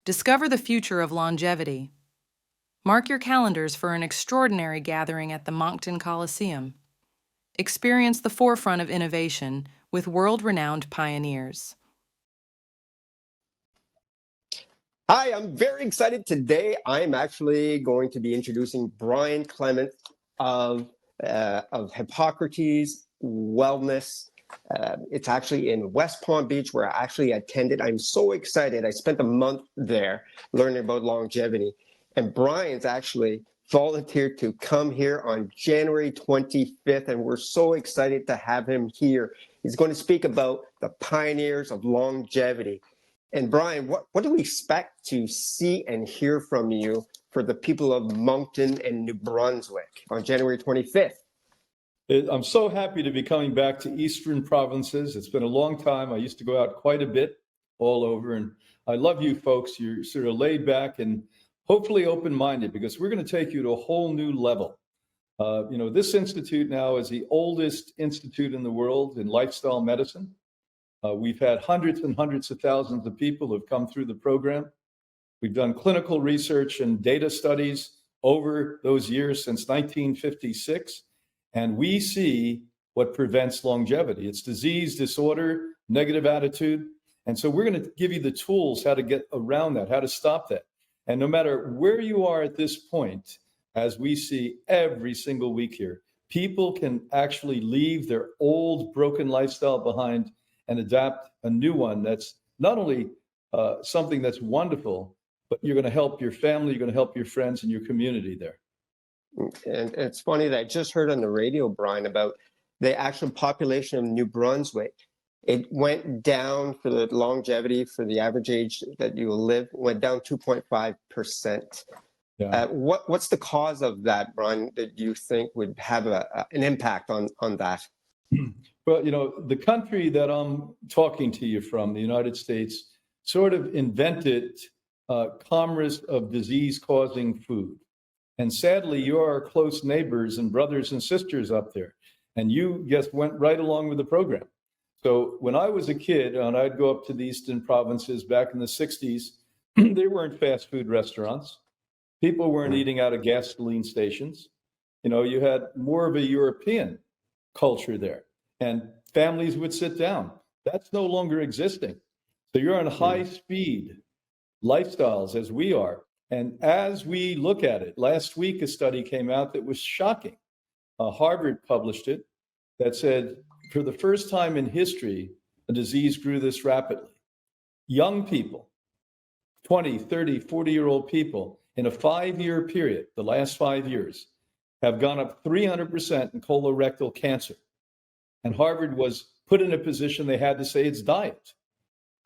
Discover the future of longevity. Mark your calendars for an extraordinary gathering at the Moncton Coliseum. Experience the forefront of innovation with world-renowned pioneers. Hi, I'm very excited today. I'm actually going to be introducing Brian Clements of Hippocrates Wellness. It's actually in West Palm Beach where I actually attended. I'm so excited. I spent a month there learning about longevity. And Brian's actually volunteered to come here on January 25th, and we're so excited to have him here. He's going to speak about the pioneers of longevity. And Brian, what do we expect to see and hear from you for the people of Moncton and New Brunswick on January 25th? I'm so happy to be coming back to Eastern provinces. It's been a long time. I used to go out quite a bit all over, and I love you folks. You're sort of laid back and hopefully open-minded, because we're going to take you to a whole new level. This institute now is the oldest institute in the world in lifestyle medicine. We've had hundreds and hundreds of thousands of people who have come through the program. We've done clinical research and data studies over those years since 1956, and we see what prevents longevity. It's disease, disorder, negative attitude. And so we're going to give you the tools how to get around that, how to stop that. And no matter where you are at this point, as we see every single week here, people can actually leave their old broken lifestyle behind and adapt a new one that's not only something that's wonderful, but you're going to help your family, you're going to help your friends and your community there. And it's funny that I just heard on the radio, Brian, about the actual population of New Brunswick. It went down for the longevity, for the average age that you will live, went down 2.5%. Yeah. What's the cause of that, Brian, that you think would have an impact on that? Well, the country that I'm talking to you from, the United States, sort of invented commerce of disease-causing food. And sadly, you are close neighbors and brothers and sisters up there. And you just went right along with the program. So when I was a kid and I'd go up to the Eastern provinces back in the 60s, there weren't fast food restaurants. People weren't eating out of gasoline stations. You had more of a European culture there, and families would sit down. That's no longer existing. So you're on high speed lifestyles as we are. And as we look at it, last week a study came out that was shocking. Harvard published it that said, for the first time in history, a disease grew this rapidly. Young people, 20, 30, 40-year-old people, in a 5-year period, the last 5 years, have gone up 300% in colorectal cancer. And Harvard was put in a position they had to say it's diet.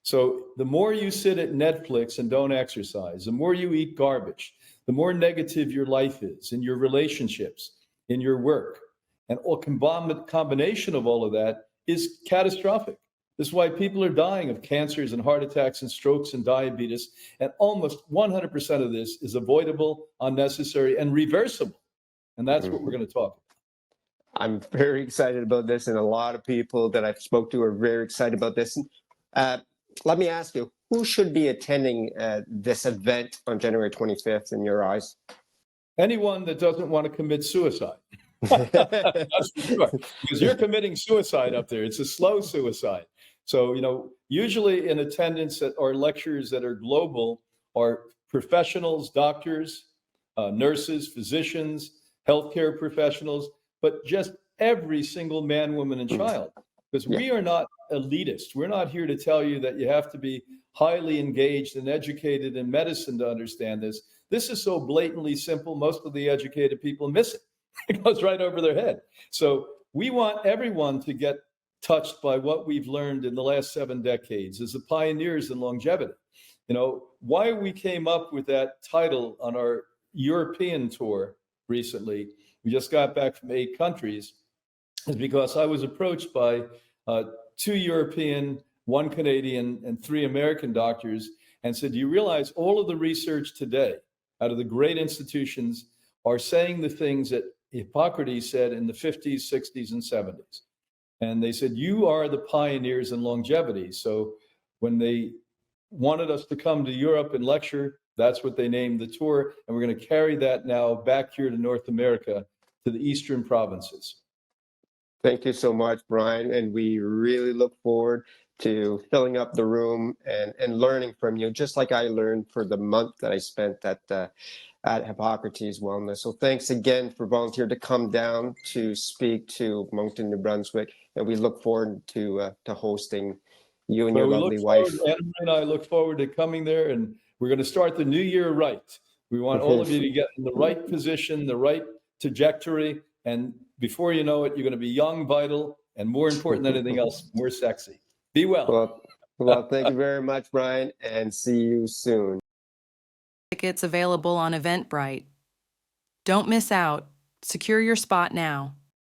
So the more you sit at Netflix and don't exercise, the more you eat garbage, the more negative your life is in your relationships, in your work. And a combination of all of that is catastrophic. This is why people are dying of cancers and heart attacks and strokes and diabetes. And almost 100% of this is avoidable, unnecessary, and reversible. And that's what we're going to talk about. I'm very excited about this, and a lot of people that I've spoke to are very excited about this. Let me ask you, who should be attending this event on January 25th in your eyes? Anyone that doesn't want to commit suicide. That's for sure. Because you're committing suicide up there. It's a slow suicide. So, usually in attendance at our lectures that are global are professionals, doctors, nurses, physicians, healthcare professionals, but just every single man, woman, and child. Because we are not elitist. We're not here to tell you that you have to be highly engaged and educated in medicine to understand this. This is so blatantly simple, most of the educated people miss it. It goes right over their head. So we want everyone to get touched by what we've learned in the last 7 decades as the pioneers in longevity. Why we came up with that title on our European tour recently, we just got back from 8 countries, is because I was approached by 2 European, 1 Canadian, and 3 American doctors and said, do you realize all of the research today out of the great institutions are saying the things that Hippocrates said in the 50s, 60s, and 70s. And they said, you are the pioneers in longevity. So when they wanted us to come to Europe and lecture. That's what they named the tour. And we're going to carry that now back here to North America, to the eastern provinces. Thank you so much, Brian. And we really look forward to filling up the room and learning from you, just like I learned for the month that I spent at Hippocrates Wellness. So thanks again for volunteering to come down to speak to Moncton, New Brunswick. And we look forward to hosting you and your lovely wife. Anna and I look forward to coming there, and we're going to start the new year right. We want all of you to get in the right position, the right trajectory, and before you know it, you're going to be young, vital, and more important than anything else, more sexy. Be well. Well, thank you very much, Brian, and see you soon. Tickets available on Eventbrite. Don't miss out. Secure your spot now.